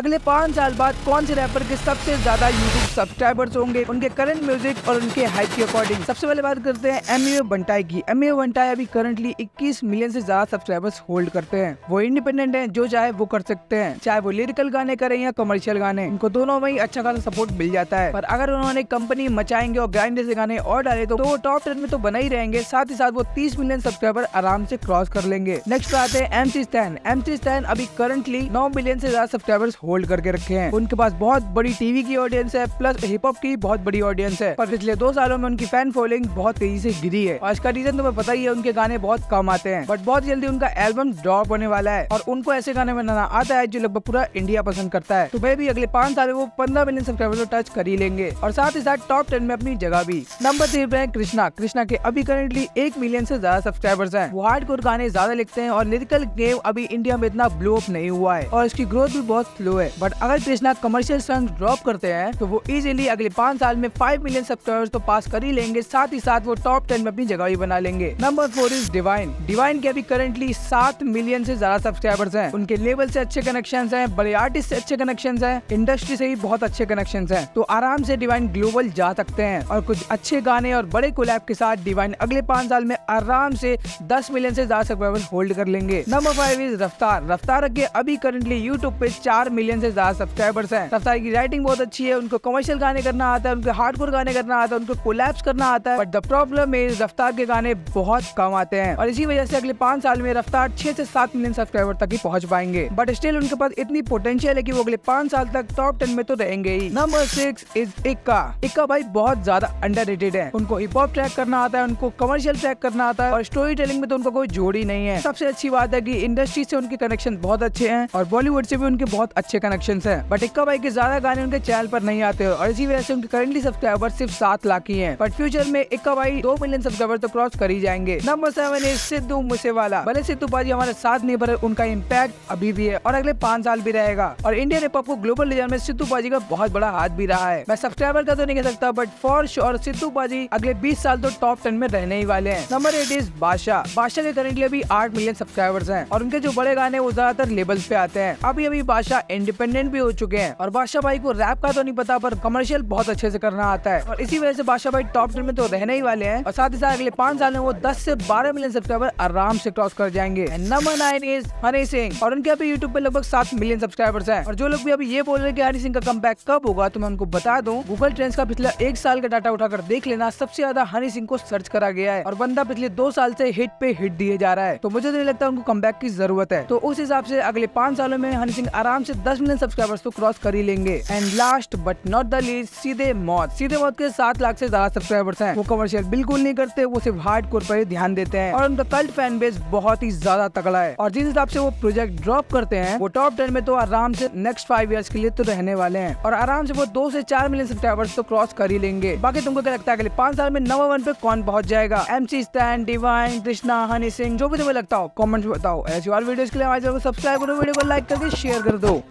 अगले 5 साल बाद कौन से रैपर के सबसे ज्यादा यूट्यूब सब्सक्राइबर्स होंगे, उनके करंट म्यूजिक और उनके हाइप के अकॉर्डिंग। सबसे पहले बात करते हैं एमएओ बंटाई की। एमएओ बंटाई अभी करंटली 21 मिलियन से ज्यादा सब्सक्राइबर्स होल्ड करते हैं। वो इंडिपेंडेंट हैं, जो चाहे वो कर सकते हैं, चाहे वो लिरिकल गाने करें या कमर्शियल गाने, उनको दोनों में ही अच्छा खासा सपोर्ट मिल जाता है। पर अगर उन्होंने कंपनी मचाएंगे और ग्राइंड जैसे गाने और डाले तो वो टॉप 10 में तो बना ही रहेंगे, साथ ही साथ वो 30 मिलियन सब्सक्राइबर आराम से क्रॉस कर लेंगे। नेक्स्ट आते हैं एमसी स्टैन। एमसी स्टैन अभी करंटली 9 मिलियन से ज्यादा सब्सक्राइबर्स होल्ड करके रखे हैं। उनके पास बहुत बड़ी टीवी की ऑडियंस है, प्लस हिप हॉप की बहुत बड़ी ऑडियंस है। पर पिछले 2 सालों में उनकी फैन फॉलोइंग बहुत तेजी से गिरी है और इसका रीजन तुम्हें पता ही है, उनके गाने बहुत कम आते हैं। बट बहुत जल्दी उनका एल्बम ड्रॉप होने वाला है और उनको ऐसे गाने बनाना आता है जो लगभग पूरा इंडिया पसंद करता है। तो मैं भी अगले 5 साल में वो 15 मिलियन सब्सक्राइबर को टच कर ही लेंगे और साथ ही साथ टॉप 10 में अपनी जगह भी। नंबर 3 पे है कृष्णा। कृष्णा के अभी करंटली 1 मिलियन से ज्यादा सब्सक्राइबर्स हैं। वो हार्डकोर गाने ज्यादा लिखते हैं और लिरिकल गेम अभी इंडिया में इतना ब्लो अप नहीं हुआ है और इसकी ग्रोथ भी बहुत स्लो है। बट अगर कृष्णा कमर्शियल सॉन्ग ड्रॉप करते हैं तो वो इजीली अगले 5 साल में 5 मिलियन सब्सक्राइबर्स तो पास कर ही लेंगे, साथ ही साथ वो टॉप 10 में अपनी जगह भी बना लेंगे। Number 4 is divine. डिवाइन के अभी करंटली 7 मिलियन से ज्यादा सब्सक्राइबर्स हैं। उनके लेवल से अच्छे कनेक्शंस हैं, बड़े आर्टिस्ट से अच्छे कनेक्शंस हैं, इंडस्ट्री से भी बहुत अच्छे कनेक्शंस हैं। तो आराम से डिवाइन ग्लोबल जा सकते हैं और कुछ अच्छे गाने और बड़े कोलैब के साथ डिवाइन अगले 5 साल में आराम से 10 मिलियन से ज्यादा सब्सक्राइबर्स होल्ड कर लेंगे। नंबर 5 इज रफ्तार। रफ्तार के अभी करंटली यूट्यूब पे 4 मिलियन से ज्यादा सब्सक्राइबर्स हैं। रफ्तार की राइटिंग बहुत अच्छी है, उनको कमर्शियल गाने करना आता है, उनको हार्डकोर गाने करना आता है, उनको कोलैब्स करना आता है। बट द प्रॉब्लम इज रफ्तार के गाने बहुत कम आते हैं और इसी वजह से अगले 5 साल में रफ्तार 6 से 7 मिलियन सब्सक्राइबर तक ही पहुंच पाएंगे। बट स्टिल उनके पास इतनी पोटेंशियल है कि वो अगले 5 साल तक टॉप 10 में तो रहेंगे ही। नंबर 6 इज इक्का। इक्का भाई बहुत ज्यादा अंडररेटेड है। उनको हिप हॉप ट्रैक करना आता है, उनको कमर्शियल ट्रैक करना आता है और स्टोरी टेलिंग में तो उनको कोई जोड़ ही नहीं है। सबसे अच्छी बात है कि इंडस्ट्री से उनके कनेक्शन बहुत अच्छे हैं और बॉलीवुड से भी उनके बहुत अच्छे कनेक्शन हैं। बट इक्का भाई के ज्यादा गाने उनके चैनल पर नहीं आते और इसी वजह से उनके करंटली सब्सक्राइबर सिर्फ 7 लाख ही हैं। बट फ्यूचर में इक्का भाई 2 मिलियन सब्सक्राइबर तो क्रॉस कर ही जाएंगे। Number 7 is Sidhu Moosewala. भले सिद्धू पाजी हमारे साथ नहीं, पर उनका इम्पैक्ट अभी भी है और अगले 5 साल भी रहेगा और इंडियन हिप हॉप को ग्लोबल ले जाने में सिद्धू पाजी का बहुत बड़ा हाथ भी रहा है। मैं सब्सक्राइबर का तो नहीं कह सकता, but for sure Sidhu paaji अगले 20 साल तो टॉप 10 में रहने ही वाले हैं। नंबर 8 इज बादशाह। बादशाह के करंटली अभी 8 मिलियन सब्सक्राइबर्स हैं और उनके जो बड़े गाने वो ज्यादातर लेबल्स पे आते हैं। अभी बादशाह इंडिपेंडेंट भी हो चुके हैं और बादशाह भाई को रैप का तो नहीं पता, पर कमर्शियल बहुत अच्छे से करना आता है और इसी वजह से बादशाह भाई टॉप 10 में तो रहने ही वाले हैं और साथ ही साथ अगले 5 साल में वो 10 से 12 मिलियन सब्सक्राइबर आराम से क्रॉस कर जाएंगे। नंबर 9 इज हनी सिंह और उनके अभी यूट्यूब पे लगभग 7 मिलियन सब्सक्राइबर्स हैं और जो लोग भी अभी ये बोल रहे हैं कि हनी सिंह का कमबैक कब होगा, तो मैं उनको बता दूं, गूगल ट्रेंड्स का पिछला 1 साल का डाटा उठाकर देख लेना, सबसे ज्यादा हनी सिंह को सर्च करा गया है और बंदा पिछले 2 साल से हिट पे हिट दिए जा रहा है। तो मुझे तो नहीं लगता उनको कमबैक की जरूरत है। तो उस हिसाब से अगले 5 सालों में हनी सिंह आराम से 10 मिलियन सब्सक्राइबर्स तो क्रॉस कर ही लेंगे। And last but not the least सीधे मौत। सीधे मौत के 7 लाख से ज्यादा सब्सक्राइबर्स हैं। वो कमर्शियल बिल्कुल नहीं करते, वो सिर्फ हार्डकोर पर ही ध्यान देते हैं और उनका कल्ट फैन बेस बहुत ही ज्यादा तगड़ा है और जिस हिसाब से वो प्रोजेक्ट ड्रॉप करते हैं वो टॉप 10 में तो आराम से नेक्स्ट 5 इयर्स के लिए तो रहने वाले हैं और आराम से वो 2 से 4 मिलियन सब्सक्राइबर्स तो क्रॉस कर ही लेंगे। बाकी तुमको क्या लगता है अगले 5 साल में नंबर 1 पे कौन पहुंच जाएगा? MC stand, divine, Krishna, Honey Singh, जो भी तुम्हें लगता हो कमेंट में बताओ। ऐसी और वीडियोस के लिए हमारे चैनल को सब्सक्राइब करो, वीडियो को लाइक करके शेयर कर दो।